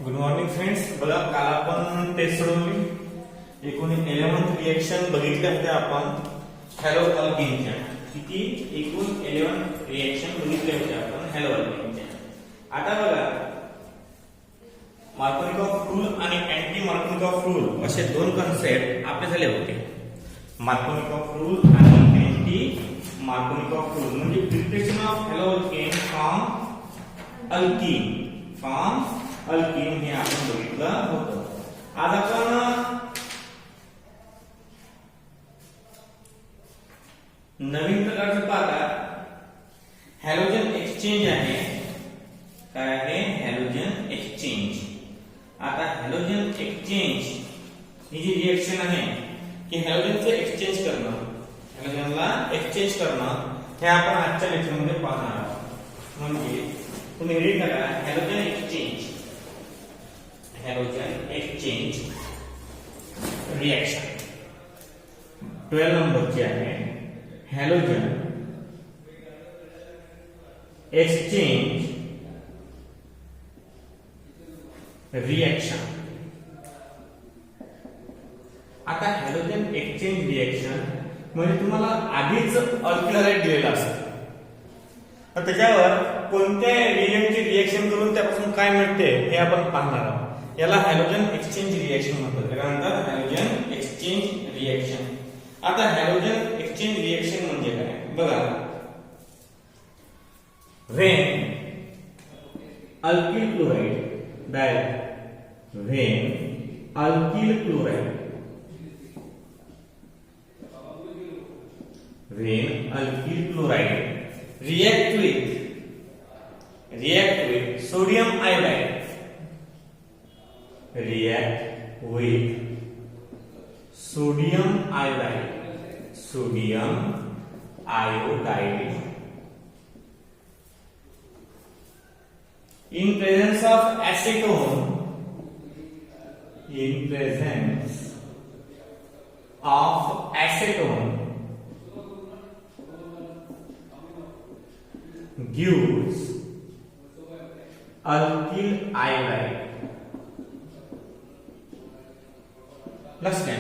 Good morning friends. बघा, काल आपण टेस्ट सोडवली. एकूण 11 रिएक्शन बघितल्या होत्या आपण हॅलो अल्केनच्या. किती? एकूण 11 रिएक्शन बघितल्या होत्या आपण हॅलो अल्केनच्या. आता बघा, मार्कोनिकॉफ रूल आणि अँटी मार्कोनिकॉफ रूल असे दोन कन्सेप्ट आपले झाले होते. मार्कोनिकॉफ रूल आणि अँटी मार्कोनिकॉफ रूल म्हणजे preparation of hello alkane from alkyne हे आपण बघितलं होतं. आज आपण नवीन प्रकारचं पाहता हॅलोजन एक्सचेंज आहे. काय आहे? Halogen exchange. आता हॅलोजन एक्सचेंज ही जी रिएक्शन आहे की हॅलोजनचं एक्सचेंज करणं, हॅलोजनला एक्सचेंज करणं हे आपण आजच्या लेक्चरमध्ये पाहणार आहोत. म्हणजे तुम्ही रीड करा हॅलोजन एक्सचेंज रिएक्शन 12 नंबरची आहे. Halogen exchange reaction. आता हॅलोजन एक्सचेंज रिएक्शन म्हणजे तुम्हाला आधीच अल्किलाइड दिलेला असतं, तर त्याच्यावर कोणत्या रिएजंटची रिएक्शन करून त्यापासून काय मिळते हे आपण पाहणार आहोत. याला हॅलोजन एक्सचेंज रिएक्शन म्हणतात. त्याला म्हणतात हॅलोजन एक्सचेंज रिएक्शन. आता हॅलोजन एक्सचेंज रिएक्शन म्हणजे काय? बघा, when alkyl chloride alkyl chloride react with sodium iodide, in presence of acetone, gives alkyl iodide. लक्षात घ्या.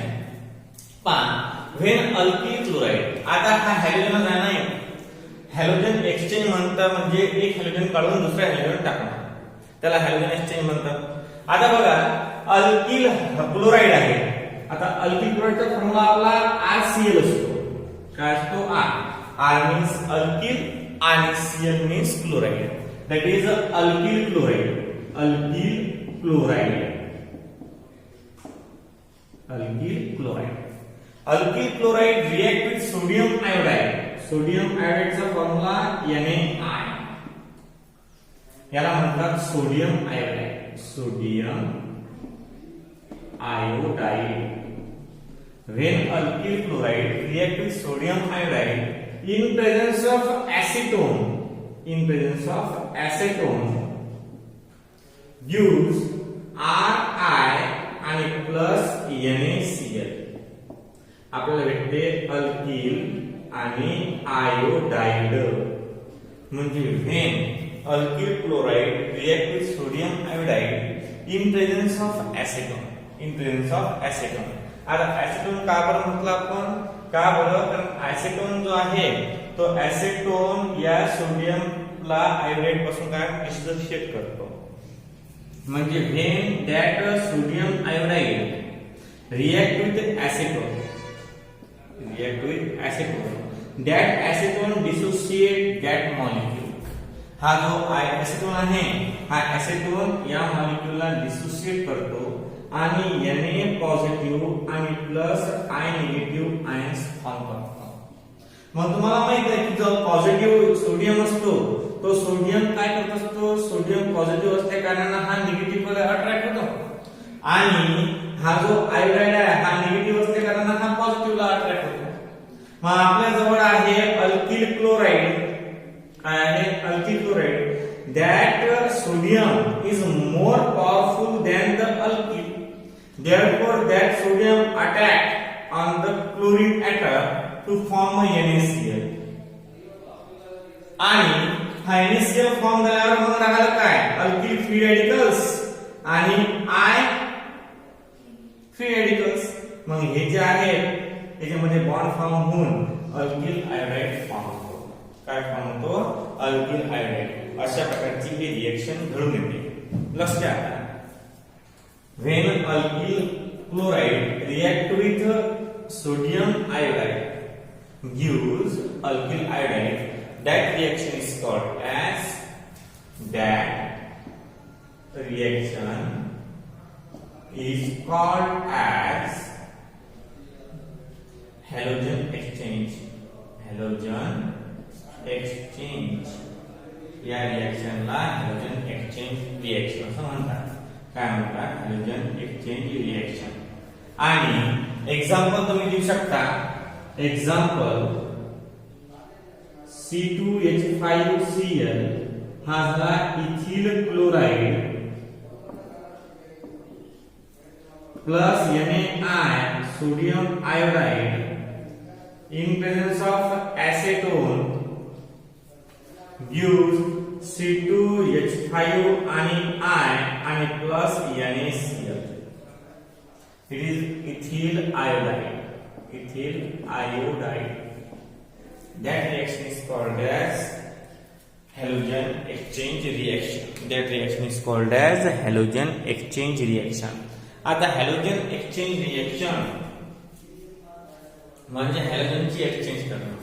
When alkyl chloride. आता हा हॅलोजन नाही, हॅलोजन एक्सचेंज म्हणतात. म्हणजे एक हॅलोजन काढून दुसऱ्या हॅलोजन टाकणं, त्याला हॅलोजन एक्सचेंज म्हणतात. आता बघा, अल्किल क्लोराइड आहे. आता अल्किल क्लोराइडचा फॉर्म्युला आपला RCl असतो. काय असतो? R मीन्स अल्किल आणि Cl means chloride. That is alkyl chloride. Alkyl chloride react with sodium iodide. Sodium iodide चा फॉर्म्युला Na. याला म्हणतात sodium iodide. When alkyl chloride react with sodium iodide in presence of acetone gives Ri आणि plus NaCl. आपल्याला भेटते alkyl आणि iodide. म्हणजे when alkyl chloride react with sodium iodide in presence of acetone. आता acetone का बरं म्हटलं आपण? का बरं? कारण ऍसेटोन जो आहे तो ऍसेटोन या सोडियमला आयोडाइड पासून काय डिसोसिएट करतो. म्हणजे when that sodium iodide react with acetone that acetone dissociate that molecule. हा जो ऍसेटोन आहे हा ऍसेटोन या मॉलिक्यूलला डिसोसिएट करतो आणि Na पॉझिटिव्ह आणि plus I negative ions form करतो. मग तुम्हाला माहित आहे की जो पॉझिटिव्ह सोडियम असतो तो सोडियम काय करत असतो? सोडियम पॉझिटिव्ह असते कारण हा निगेटिव्ह कडे अट्रॅक्ट होतो, आणि हा जो आयोडाइड आहे हा निगेटिव्ह असते कारण हा पॉझिटिव्हला अट्रॅक्ट होतो. मग आपल्या जवळ आहे अल्किल क्लोराइड. काय आहे? Alkyl chloride. That sodium is more powerful than the alkyl. Therefore, that sodium attack on the chlorine atom to form a NaCl. आणि हा NaCl फॉर्म झाल्यावर मग राहिलं काय? अल्किल फ्री रॅडिकल्स आणि I फ्री रॅडिकल्स. मग हे जे आहेत त्याच्यामध्ये बॉन्ड फॉर्म होऊन अल्किल आयोडाइड फॉर्म होतो. काय फॉर्म होतो? Alkyl iodide. अशा प्रकारची ही रिएक्शन घडून येते. लक्षात घ्या. When alkyl chloride react with sodium iodide gives alkyl iodide, that reaction is called as halogen exchange. Halogen exchange. या रिएक्शनला हॅलोजन एक्सचेंज रिएक्शन असं म्हणतात. काय म्हणतात? Halogen exchange reaction. आणि एक्झाम्पल तुम्ही देऊ शकता. एक्झाम्पल C2H5Cl हा झाला ethyl chloride plus NaI sodium iodide in presence of acetone gives C2H5 आणि I आणि plus NaCl. It is ethyl iodide. Ethyl iodide. That reaction is called as halogen exchange reaction. That reaction is called as halogen exchange reaction. आता halogen exchange reaction म्हणजे हॅलोजनची exchange करणं.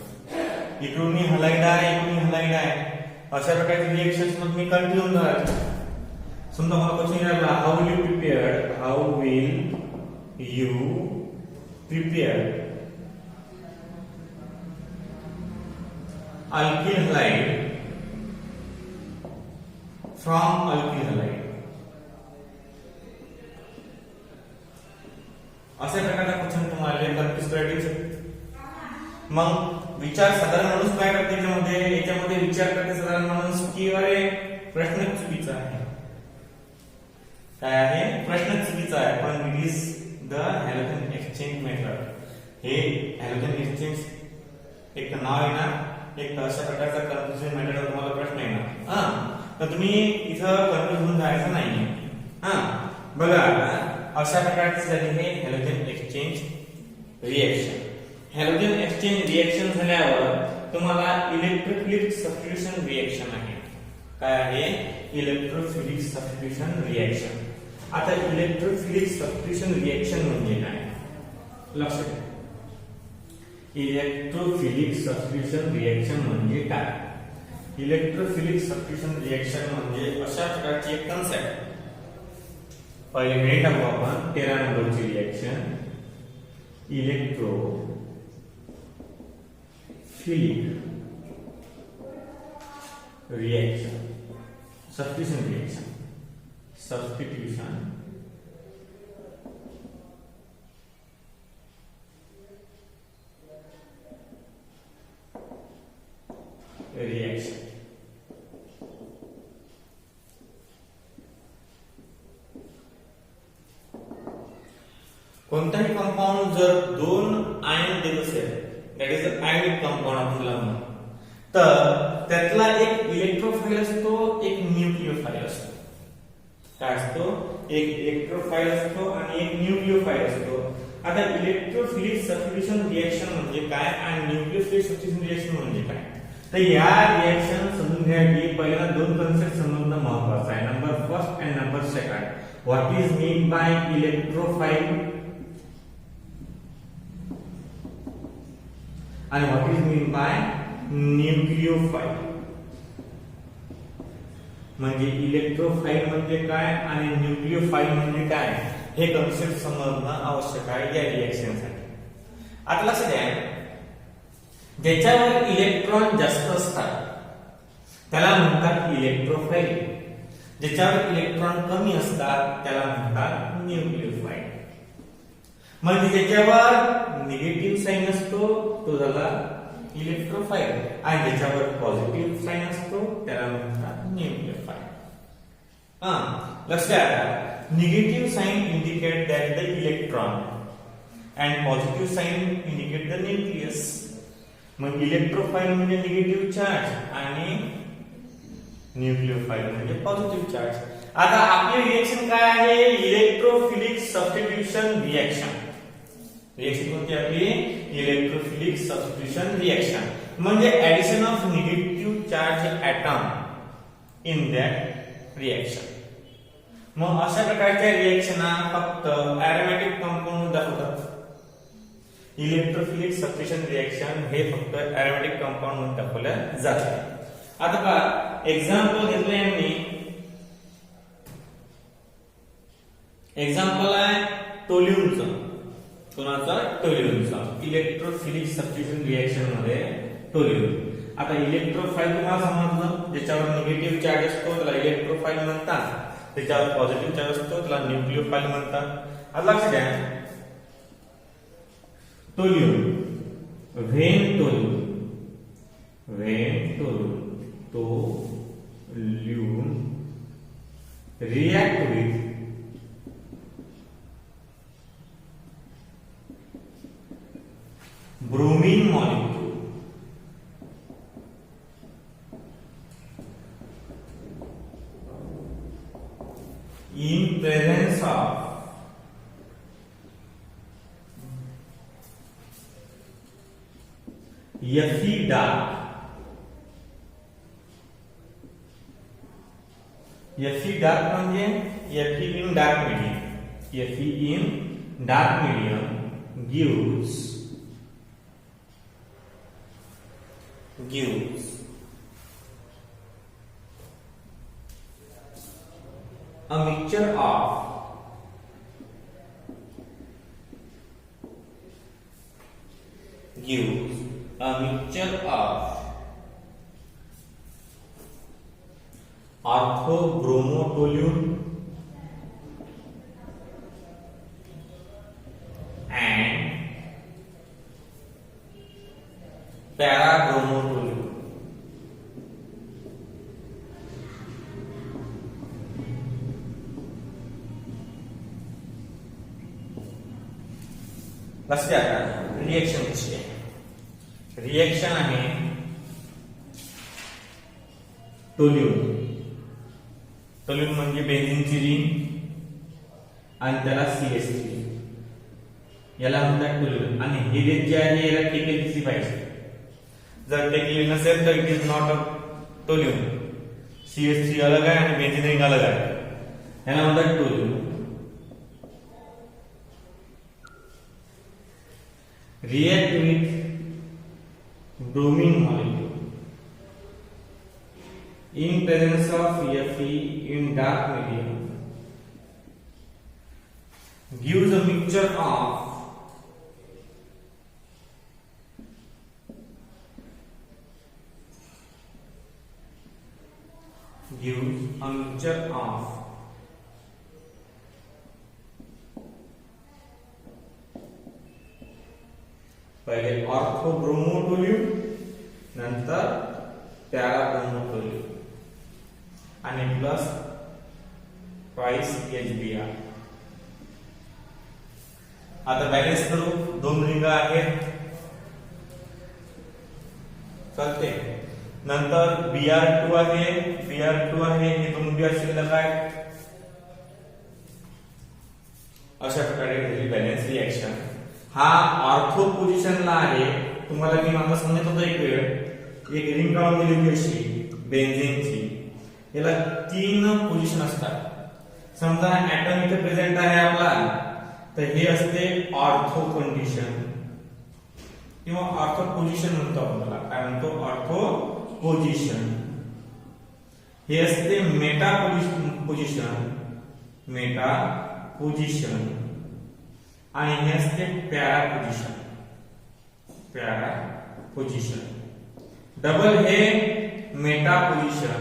इकडून halide आहे, इकडून halide आहे. अशा प्रकारचे रिएक्शन्स मग मी कंटिन्यू होणार. समजा मला क्वेश्चन विचारला how will you prepare alkyl halide from alkyl halide. अशा प्रकारचा क्वेश्चन तुम्हाला कन्फ्युज करायचे. मग विचार साधारण माणूस काय करते याच्यामध्ये विचार करते साधारण माणूस की अरे प्रश्न चुकीचा आहे. काय आहे? प्रश्न चुकीचा आहे. पण it is the halogen exchange method. हे हॅलोजन एक्सचेंज एक नाव आहे ना, एक अशा प्रकारचा कन्फ्युजन मेथड तुम्हाला प्रश्न येणार. तर तुम्ही इथं कन्फ्युज होऊन जायचं नाही. बघा अशा प्रकारचे झाले हे halogen exchange reaction. Halogen exchange reaction झाल्यावर तुम्हाला इलेक्ट्रोफिलिक सबस्टिट्यूशन रिएक्शन आहे. काय आहे? Electrophilic substitution reaction. आता इलेक्ट्रोफिलिक सबस्टिट्यूशन रिएक्शन म्हणजे काय? लक्षात घ्या. इलेक्ट्रोफिलिक सबस्टिट्यूशन रिएक्शन म्हणजे काय? इलेक्ट्रोफिलिक सबस्टिट्यूशन रिएक्शन म्हणजे अशा प्रकारची एक कन्सेप्ट. पहिले हे टाकू आपण 13 नंबरची reaction. Electrophilic reaction, substitution reaction. Substitution reaction. कोणताही कंपाऊंड जर दोन आयन देत असेल, दॅट इज आयनिक कंपाऊंड आपल्याला म्हणतो, तर त्यातला एक इलेक्ट्रोफाइल असतो, एक न्यूक्लियोफाइल असतो. काय असतो? एक इलेक्ट्रोफाइल असतो आणि एक न्यूक्लियोफाइल असतो. आता इलेक्ट्रोफिलिक सबस्टिट्यूशन रिएक्शन म्हणजे काय आणि न्यूक्लियोफिलिक सबस्टिट्यूशन रिएक्शन म्हणजे काय? तर या रिएक्शन समजून घ्यायची पहिल्यांदा दोन कन्सेप्ट समजणं महत्त्वाचं आहे. Number first and number second. What is mean by electrophile आणि what is mean by nucleophile. म्हणजे इलेक्ट्रोफाइल म्हणजे काय आणि न्यूक्लियोफाइल म्हणजे काय हे कन्सेप्ट समजणं आवश्यक आहे या रिएक्शनसाठी. आता लक्षात घ्या, ज्याच्यावर इलेक्ट्रॉन जास्त असतात त्याला म्हणतात इलेक्ट्रोफाइल. ज्याच्यावर इलेक्ट्रॉन कमी असतात त्याला म्हणतात न्यूक्लियोफाइल. म्हणजे ज्याच्यावर निगेटिव्ह साइन असतो तो झाला इलेक्ट्रोफाइल आणि ज्याच्यावर पॉझिटिव्ह साइन असतो त्याला म्हणतात न्यूक्लियोफाइल. लक्षात घ्या, negative sign indicate that the electron and positive sign indicate the nucleus. मग इलेक्ट्रोफाइल म्हणजे निगेटिव्ह चार्ज आणि न्यूक्लियोफाइल म्हणजे पॉझिटिव्ह चार्ज. आता आपली रिएक्शन काय आहे? Electrophilic substitution reaction. रिएक्शन कोणती आपली? इलेक्ट्रोफिलिक सबस्टिट्यूशन रिएक्शन म्हणजे addition of negative charge atom in that reaction. मग अशा प्रकारच्या रिएक्शन फक्त एरोमॅटिक कंपाऊंड दाखवतात. इलेक्ट्रोफिलिक सबस्टिट्यूशन रिएक्शन हे फक्त एरोमॅटिक कंपाऊंड म्हणून दाखवलं जाते. आता पहा एक्झाम्पल घेतलं यांनी. एक्झाम्पल आहे टोल्यूमचं. कोणाचं? टोल्यूमचं. इलेक्ट्रोफिलिक सबस्टिट्यूशन रिएक्शन मध्ये टोल्यूम. आता इलेक्ट्रोफाइल तुम्हाला समजलं, ज्याच्यावर निगेटिव्ह चार्ज असतो त्याला इलेक्ट्रोफाइल म्हणतात, त्याच्यावर पॉझिटिव्ह चार्ज असतो त्याला न्यूक्लिओफाइल म्हणतात. आता लक्ष द्या, टोल्यूम, when टोल्यूम, टोल्यूम react with bromine molecule in presence of Fe dark. Fe dark म्हणजे Fe in dark medium. Fe in dark medium gives a mixture of orthobromotoluene and parabromotoluene. लक्ष द्या, रिएक्शन कशी आहे? रिएक्शन आहे टोल्यूम. टोल्यूम म्हणजे बेन्झीनची रिंग आणि त्याला CH3, याला म्हणतात टोल्यूम. आणि ही रेंज जी आहे याला टेकेल दिसली पाहिजे. जर टेकेल नसेल तर it is not a toluene. CH3 अलग आहे आणि बेन्झीन रिंग अलग आहे, याला म्हणतात टोल्यूम. react with bromine molecule in presence of Fe in dark medium gives a mixture of पहिले ऑर्थोब्रोमोटोल्यूम, नंतर पॅराब्रोमोटोल्यूम आणि प्लस ट्वाइस HBr. आता बॅलन्स करू. दोन रिंग आहेत, चालते. नंतर Br2 आहे, हे दोन बी शिल्लक आहे. अशा प्रकारे झाली बॅलन्स रिएक्शन. हा ऑर्थो पोझिशनला आहे. तुम्हाला मी मागे सांगत होतो एक वेळ, एक रिंग काढून दिली होती अशी बेन्झीनची. याला 3 पोझिशन असतात. समजा ऍटम इथे प्रेझेंट आहे आपला, तर हे असते ऑर्थो कंडिशन किंवा ऑर्थो पोझिशन म्हणतो आपण त्याला. काय म्हणतो? Ortho position. हे असते मेटा पोझिशन आणि हे असते पॅरा पोझिशन. डबल हे मेटा पोझिशन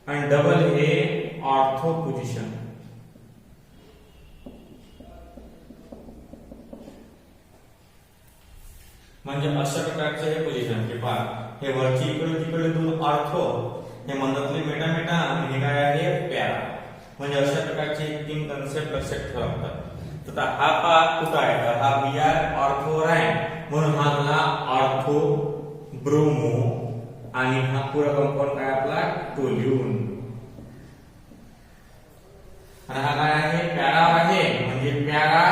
आणि डबल हे ऑर्थो पोझिशन. म्हणजे अशा प्रकारचे हे पोझिशन. हे वरची इकडे तिकडे दोन ऑर्थो, हे मधातले मेटा आणि हे काय आहे? पॅरा. म्हणजे अशा प्रकारचे 3 कन्सेप्ट लक्षात ठेवा लागतात. तर हा पार्ट कुठं आहे? तर हा Br ऑर्थोवर आहे, म्हणून हा झाला ऑर्थो ब्रोमो आणि हा पुरा कंपाऊंड काय आपला टोल्यून. आणि हा काय आहे पॅरा आहे म्हणजे पॅरा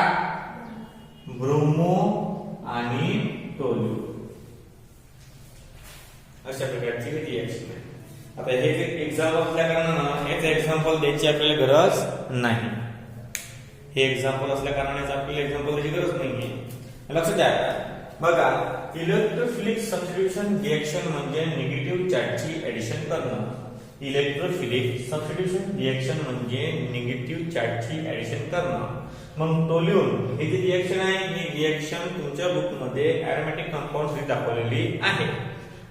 ब्रोमो आणि टोल्यून अशा प्रकारची रिएक्शन आहे. आता हे एक्झाम्पल असल्या कारणाने हेच एक्झाम्पल द्यायची आपल्याला गरज नाही. हे एक्झाम्पल असल्या कारणाने आपल्याला एक्झाम्पल द्यायची गरज नाहीये. लक्षात द्या बघा इलेक्ट्रोफिलिक सबस्टिट्यूशन रिएक्शन म्हणजे निगेटिव्ह चार्जची ऍडिशन करणं. इलेक्ट्रोफिलिक सबस्टिट्यूशन रिएक्शन म्हणजे निगेटिव्ह चार्जची ऍडिशन करणं. मग टोल्यून ही जी रिएक्शन आहे ही रिएक्शन तुमच्या बुक मध्ये एरोमॅटिक कंपाऊंड्स दाखवलेली आहे.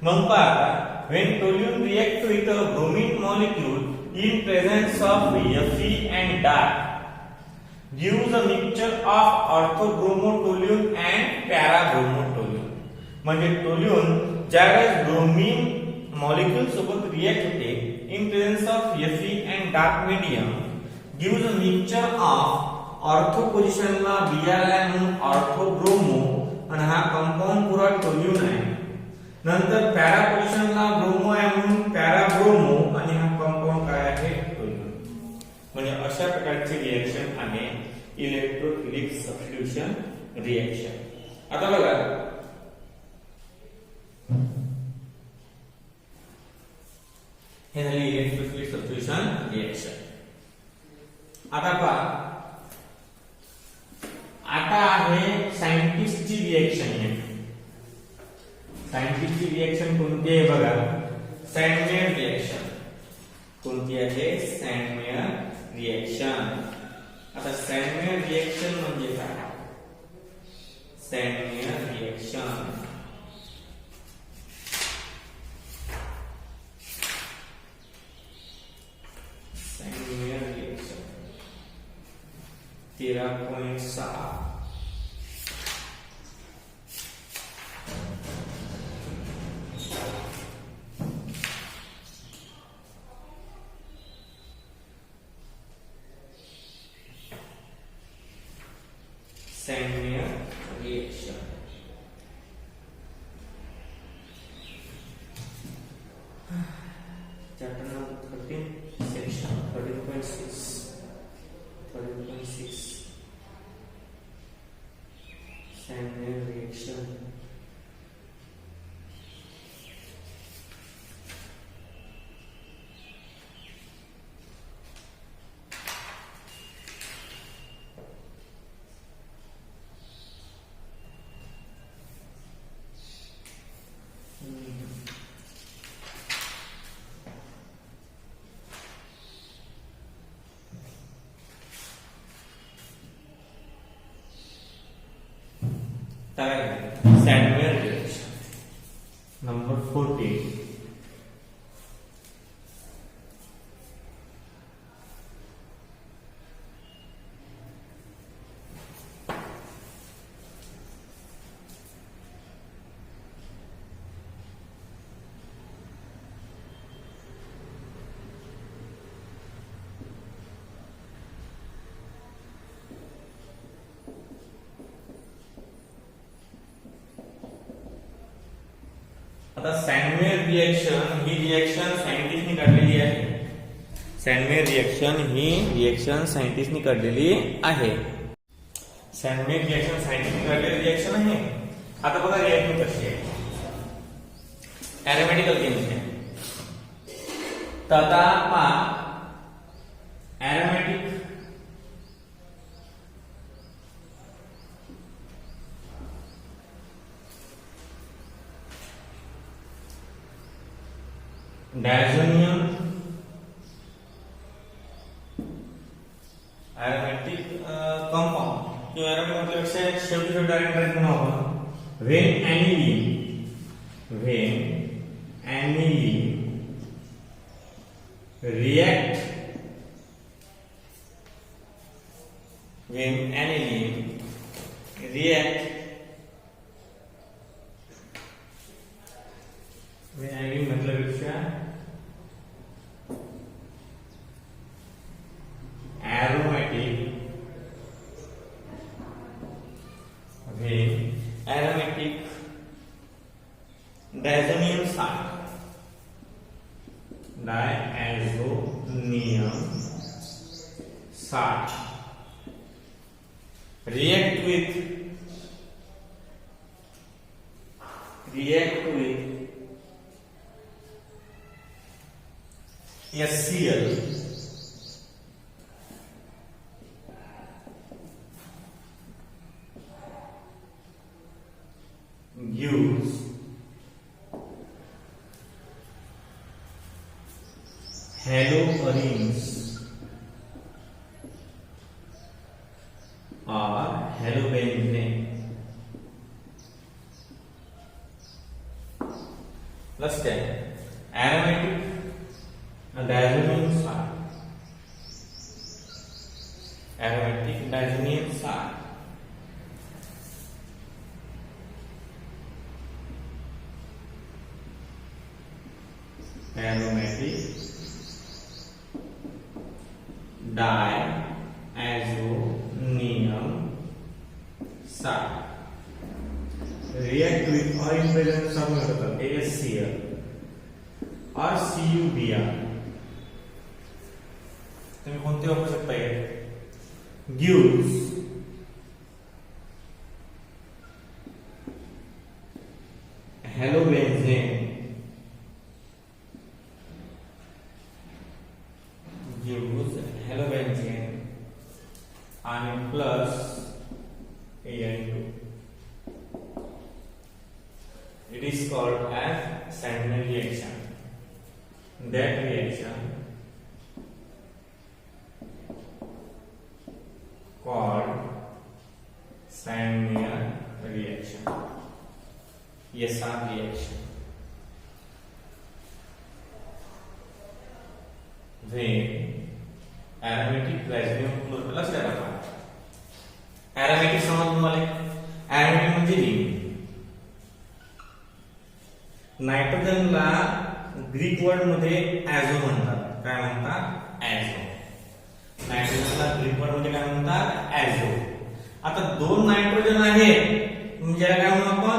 मग पहा when toluene react with a bromine molecule in presence of Fe and DAR gives a mixture of orthobromotoluene and parabromotoluene. म्हणजे टोल्यून ज्यावेळेस ब्रोमीन मॉलिक्यूल सोबत रिएक्ट होते in presence of Fe and dark medium gives a mixture of ortho पोझिशनला Br म्हणून ऑर्थोब्रोमो आणि हा compound पुरा toluene आहे. नंतर पॅरा पोझिशनला ब्रोमो आहे म्हणून पॅराब्रोमो आणि हा कंपाऊंड काय आहे टोल्यून. म्हणजे अशा प्रकारची रिएक्शन आहे इलेक्ट्रोफिलिक सबस्टिट्यूशन रिएक्शन. आता बघा हे झाली इलेक्ट्रोफिलिक सबस्टिट्यूशन रिएक्शन. आता पहा आता आहे सायंटिस्टची रिएक्शन. सायंटिस्टची रिएक्शन कोणती आहे बघा सँडमेयर रिएक्शन. कोणती आहे सँडमेयर रिएक्शन. आता सँडमेयर रिएक्शन म्हणजे काय. सँडमेयर reaction सँडमेयर reaction 13.6 Sandmeyer reaction. Chapter number 13, section 13.6. 13.6. Sandmeyer reaction. Sandmeyer reaction. Number 14. आता सँडमेयर रिएक्शन ही रिएक्शन सायंटिस्टनी काढलेली आहे. सँडमेयर रिएक्शन ही रिएक्शन सायंटिस्टनी काढलेली आहे. सँडमेयर रिएक्शन सायंटिस्टनी काढलेली रिएक्शन आहे. आता बघा रिएक्शन कशी आहे एरोमॅटिकल केमिस्ट्री. तर आता पहा एरोमॅटिक डायझोनियम एरोमॅटिक कंपाउंड किंवा एरोमॅटिक मतलब शेवटी डायरेक्ट करायचं नाव आपण when aniline react when aniline react when aniline मतलब क्या aromatic when aromatic diazonium salt diazonium salt react with HCl gives haloarenes or halobenzene plus 10 aromatic diazonium salt, aromatic diazonium salt, aromatic diazonium salt react with or in presence of HCl or CuBr. तुम्ही कोणते वापरू शकता हे gives halobenzene आणि plus AN2. It is called as Sandner reaction. That reaction called Sandner reaction. SR reaction. When aromatic diazonium chloride plus aromatic समज तुम्हाला aromatic म्हणजे ring. नायट्रोजनला Greek word मध्ये ॲझो म्हणतात. काय म्हणतात? ॲझो. नायट्रोजनला ग्रीक वर्ड मध्ये काय म्हणतात? ॲझो. आता दोन नायट्रोजन आहेत म्हणजे काय म्हणू आपण?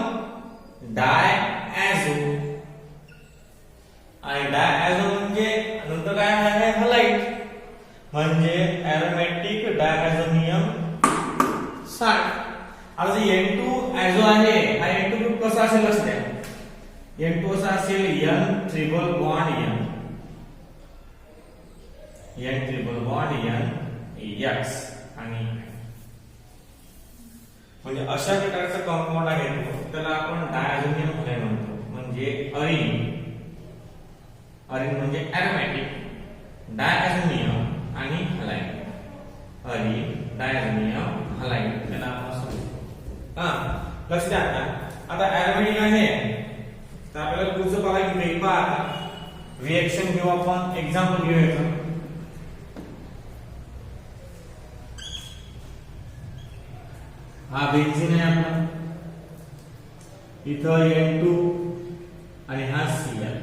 डायॲझो. आणि डायॲझो म्हणजे नंतर काय आहे? हलाइड. म्हणजे एरोमॅटिक डायॲझोनियम साल्ट. आता जे N2 ॲझो आहे हा N2 ग्रुप कसा असेल असते? N2 असा असेल N triple bond N triple bond N X आणि म्हणजे अशा प्रकारचा कंपाऊंड आहे त्याला आपण डायॲझोनियम हलाइड म्हणतो. म्हणजे अरिन म्हणजे एरोमॅटिक डायॲझोनियम आणि हलाइड. अरिन डायॲझोनियम हलाइड त्याला आपण समजतो. लक्ष द्या. आता एरोमॅटिक आहे तर आपल्याला पुढचं बघायचं आहे. पहा रिएक्शन घेऊ आपण. एक्झाम्पल घेऊया. हा बेन्झीन आहे आपला. इथं N2 आणि हा Cl.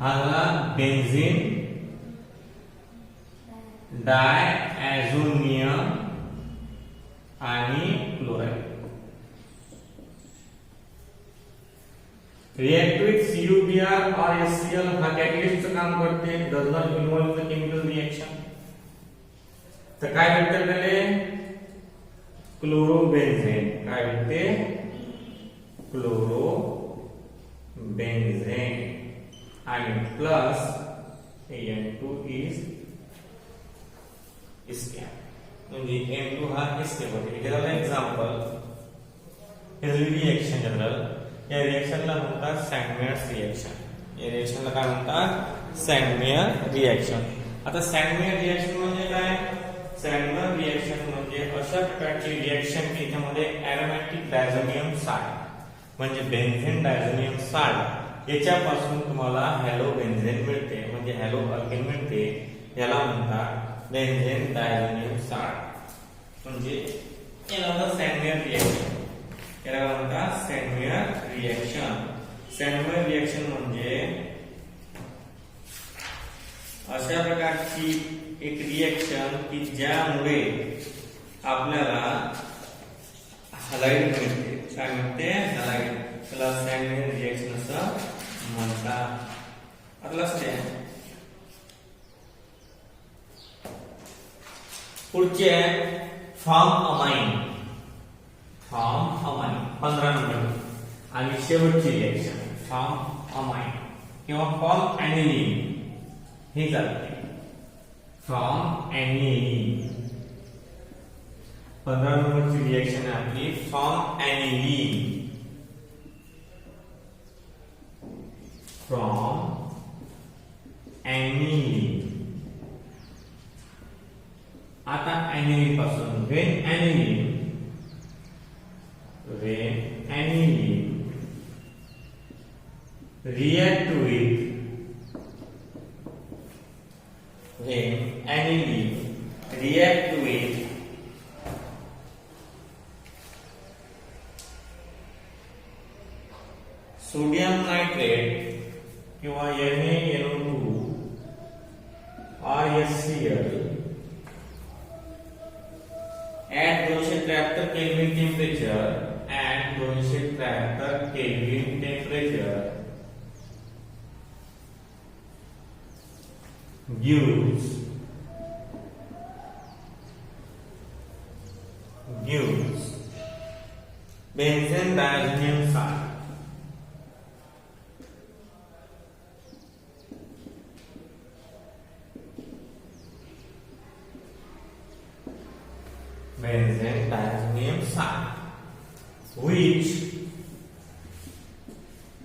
हा झाला बेन्झीन डायॲझोनियम आणि क्लोराइड. रिएक्ट विथ CuBr और HCl हा कॅटलिस्टचं काम करते. Does not involve the chemical reaction. तर काय भेटते आपल्याला? क्लोरोबेन्झेन. काय भेटते? क्लोरोबेन्झेन आणि प्लस N2 इज एस्केप. म्हणजे N2 हा एस्केप होते. हे झालं एक्झाम्पल. हे रिएक्शन जनरल. या रिएक्शनला म्हणतात सँडमेयर्स रिएक्शन. या रिएक्शनला काय म्हणतात? सँडमेयर रिएक्शन. आता सँडमेयर रिएक्शन म्हणजे काय? सँडमेयर रिएक्शन म्हणजे अशा प्रकारची रिएक्शन की ज्यामध्ये एरोमॅटिक डायझोनियम साल्ट म्हणजे बेन्झीन डायझोनियम साल्ट याच्यापासून तुम्हाला हॅलोबेन्झेन मिळते. म्हणजे हॅलो अल्केन मिळते. याला म्हणतात बेन्झीन डायझोनियम साल्ट. म्हणजे याला सँडमेयर रिएक्शन. याला म्हणतात सँडमेयर रिएक्शन. सँडमेयर रिएक्शन म्हणजे अशा प्रकारची एक रिएक्शन की ज्यामुळे आपल्याला हलाइड मिळते. काय मिळते? हलाइड. त्याला सँडमेयर रिएक्शन असं म्हणतात. आता लक्ष द्या. पुढचे आहे form amine. Form amine 15 number आणि शेवटची रिएक्शन फॉर्म अमाइन किंवा फॉर्म ॲनिलीन हे चालते. फॉर्म ॲनिलीन 15 नंबरची रिएक्शन आहे आपली फॉर्म ॲनिलीन. फ्रॉम ॲनिलीन. आता ॲनिलीन पासून when ॲनिलीन react with when aniline react with sodium nitrate किंवा NaNO2 or HCl at 273 Kelvin temperature. At 273 Kelvin temperature gives benzene diazonium salt. Benzene diazonium salt, which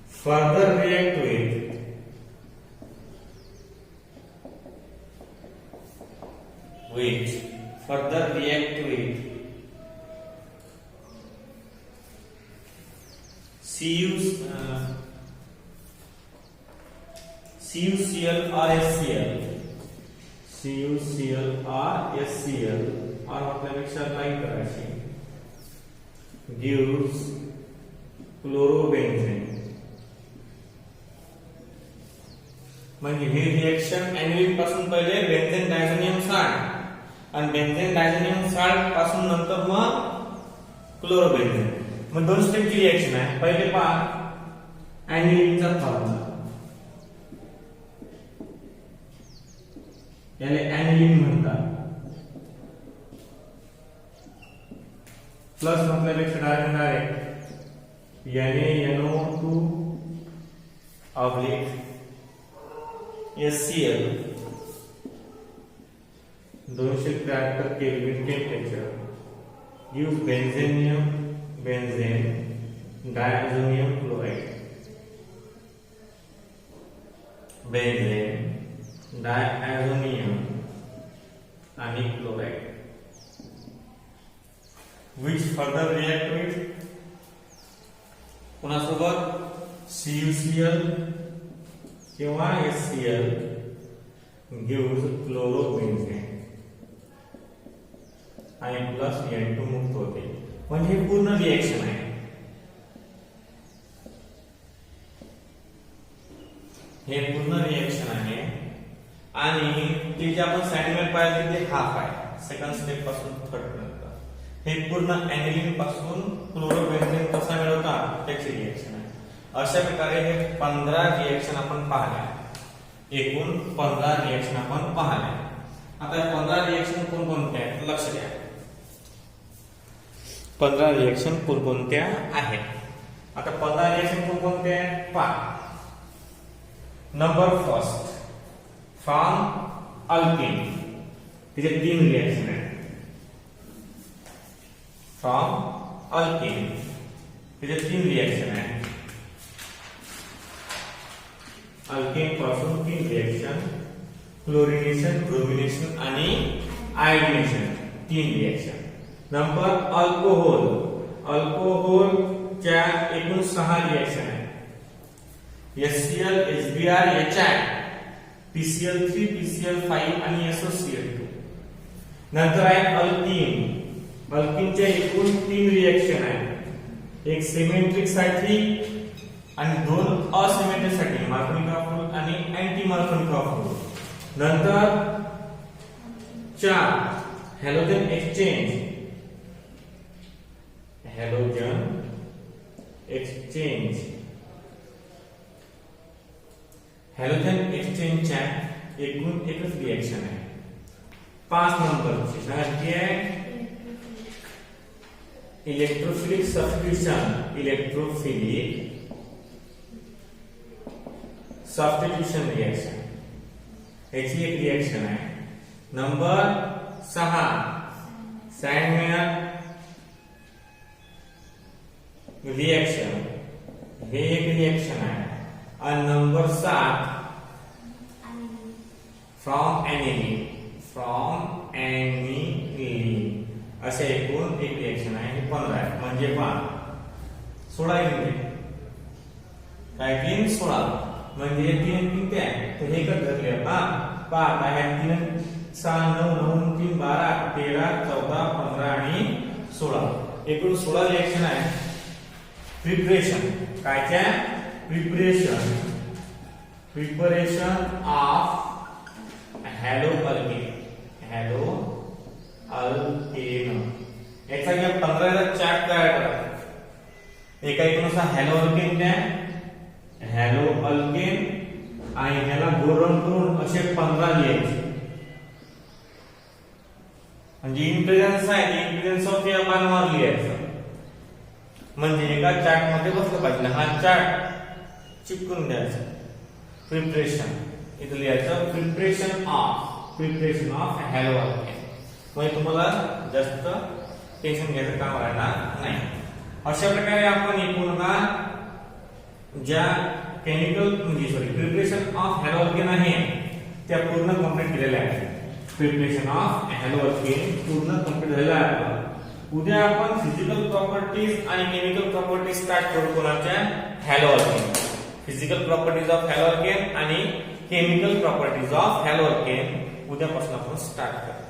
further react with CuCl or HCl. CuCl or HCl और मतलब line करायची gives chlorobenzene. म्हणजे ही reaction ॲनिलीन पासून पहिले बेन्झेन diazonium salt आणि बेन्झेन diazonium salt पासून नंतर मग क्लोरोबेन्झेन. मग दोन स्टेपची रिएक्शन आहे. पहिले पहा ॲनिलीनचा फॉर्म्युला, याला ॲनिलीन म्हणतात. प्लस म्हटल्यापेक्षा direct NaNO2 oblique HCl 273 kelvin temperature gives benzene diazonium chloride. Benzene diazonium आणि chloride which further react with कोणासोबत CuCl किंवा HCl gives chlorobenzene आणि प्लस N2 मुक्त होते. म्हणजे हे पूर्ण रिएक्शन आहे. हे पूर्ण रिएक्शन आहे आणि ते जे आपण सॅन्डमेट पाहिजे ते हाफ आहे सेकंड स्टेप पासून थर्ड पर्यंत. हे पूर्ण ॲनिलीन पासून क्लोरोबेन्झेन कसा मिळवतात त्याची रिएक्शन आहे. अशा प्रकारे हे 15 रिएक्शन आपण पाहिले. एकूण 15 रिएक्शन आपण पाहिले. आता 15 रिएक्शन कोणकोणत्या आहेत लक्ष द्या. 15 रिएक्शन कोणकोणत्या आहेत. आता 15 रिएक्शन कोणकोणत्या आहेत पहा. नंबर फर्स्ट फॉर्म अल्कीन, तिचे 3 रिएक्शन आहेत. फॉर्म अल्कीन तिचे 3 रिएक्शन आहेत. अल्केन पासून 3 रिएक्शन क्लोरिनेशन, ब्रोमिनेशन आणि आयोडिनेशन 3 रिएक्शन. नंबर अल्कोहोल, अल्कोहोलच्या एकूण 6 रिएक्शन आहेत. HCl, HBr, HI, PCl3, PCl5 आणि SOCl2. नंतर आहे अल्कीन, अल्कीनच्या एकूण 3 रिएक्शन आहेत. एक सिमेट्रिक साठी आणि 2 असिमेट्रिक साठी, मार्कोनिक ऑफ आणि अँटी मार्कोनिक ऑफ. नंतर 4 halogen exchange, halogen exchange. Halogen एक्सचेंजच्या एकूण एकच रिएक्शन आहे. 5 नंबरची सांगायची आहे इलेक्ट्रोफिलिक सबस्टिट्यूशन रिएक्शन याची एक रिएक्शन आहे. नंबर 6 सॅन्डमेयर रिएक्शन हे एक रिएक्शन आहे. आणि नंबर 7 फ्रॉम ऍनिलीन असे एकूण एक रिएक्शन आहे. हे 15 आहे. म्हणजे 16 युनिट काय 3 16 म्हणजे 3 3 ते तर हे कर धरले पहा काय 3 6 9 9 3 12 13 14 15 आणि 16 एकूण 16 रिएक्शन आहे. प्रिपरेशन कायच्या प्रिपरेशन ऑफ हॅलो अल्केन याचा या 15 चा चार्ट तयार करा. एका एकूण हॅलो अल्केन द्या हॅलो अल्केन आणि ह्याला गोरण करून असे 15 लिहायचे. म्हणजे इम्पेडन्स आहे इम्पेडन्स ऑफ या पानावर लिहायचं. म्हणजे एका चार्ट मध्ये बसलं पाहिजे. हा चार्ट चिपकून द्यायचा. प्रिपरेशन इथं लिहायचं प्रिपरेशन ऑफ हॅलो अल्केन. म्हणजे तुम्हाला जास्त टेन्शन घ्यायचं काम राहणार नाही. अशा प्रकारे आपण एकूण ज्या chemical preparation of haloalkane आहे त्या पूर्ण कंप्लीट केलेल्या आहेत. प्रिपरेशन ऑफ हॅलो अल्केन पूर्ण कंप्लीट झालेला आहे. उद्या आपण फिजिकल प्रॉपर्टीज आणि केमिकल प्रॉपर्टीज स्टार्ट करू कोणाच्या haloalkane. Physical properties of haloalkane आणि chemical properties of haloalkane उद्यापासून आपण स्टार्ट करू.